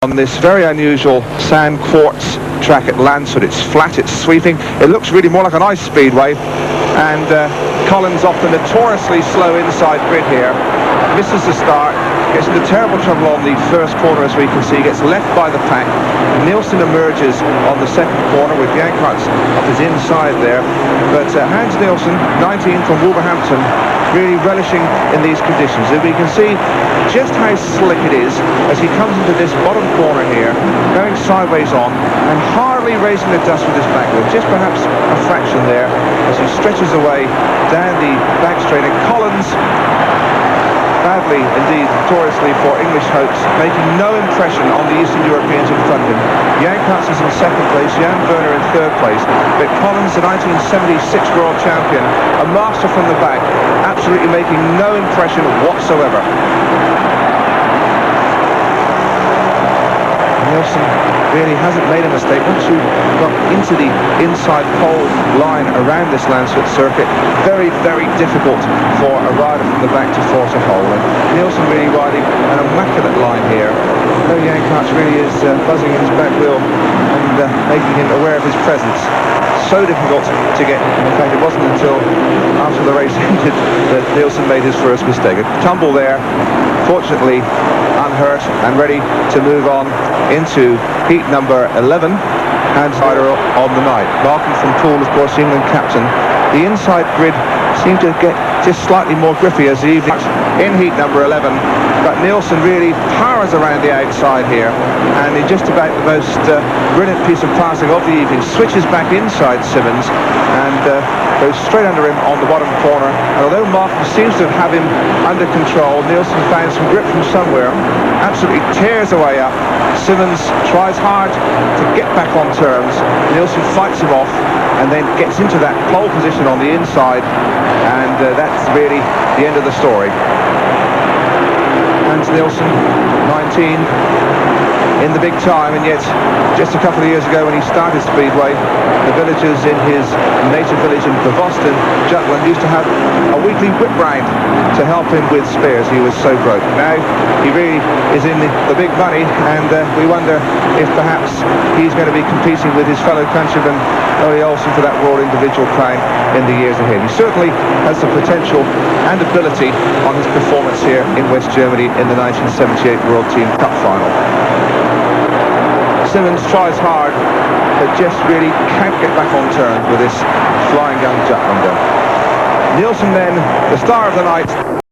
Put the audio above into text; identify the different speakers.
Speaker 1: On this very unusual sand quartz track at Landshut. It's flat, it's sweeping, it looks really more like an ice speedway, and Collins, off the notoriously slow inside grid here, misses the start, gets into terrible trouble on the first corner, as we can see, gets left by the pack. Nielsen emerges on the second corner with Yankarts off his inside there, but Hans Nielsen, 19 from Wolverhampton, really relishing in these conditions. If we can see just how slick it is as he comes into this bottom corner here, going sideways on and hardly raising the dust with his back wheel, just perhaps a fraction there as he stretches away down the back straight. And Collins, badly indeed, notoriously for English hopes, making no impression on the Eastern Europeans in front of him. Yankarts is in second place, Jan Werner in third place, but Collins, the 1976 world champion, a master from the back, absolutely making no impression whatsoever. Nielsen really hasn't made a mistake. Once you got into the inside pole line around this Landshut circuit, very, very difficult for a rider from the back to force a hole. And Nielsen really riding an immaculate line here. Though Yankarts really is buzzing in his back wheel and making him aware of his presence. So difficult to get. In fact, it wasn't until after the race ended that Nielsen made his first mistake. A tumble there, fortunately unhurt and ready to move on into heat number 11. Hans rider on the night. Markham from Poole, of course, the England captain. The inside grid seemed to get just slightly more grippy as the evening in heat number 11, but Nielsen really powers around the outside here, and in just about the most brilliant piece of passing of the evening, switches back inside Simmons and goes straight under him on the bottom corner. And although Markham seems to have him under control, Nielsen finds some grip from somewhere, absolutely tears away up. Simmons tries hard to get back on terms. Nielsen fights him off and then gets into that pole position on the inside, and that's really the end of the story. Hans Nielsen, 19, in the big time, and yet just a couple of years ago when he started Speedway, the villagers in his native village in Bavoston, Jutland, used to have a weekly whip round to help him with spares. He was so broke. Now he really is in the big money, and we wonder if perhaps he's going to be competing with his fellow countryman Ole Olsen for that World Individual crown in the years ahead. He certainly has the potential and ability on his performance here in West Germany in the 1978 World Team Cup final. Simmons tries hard, but just really can't get back on terms with this flying young Jutlander. Nielsen then, the star of the night.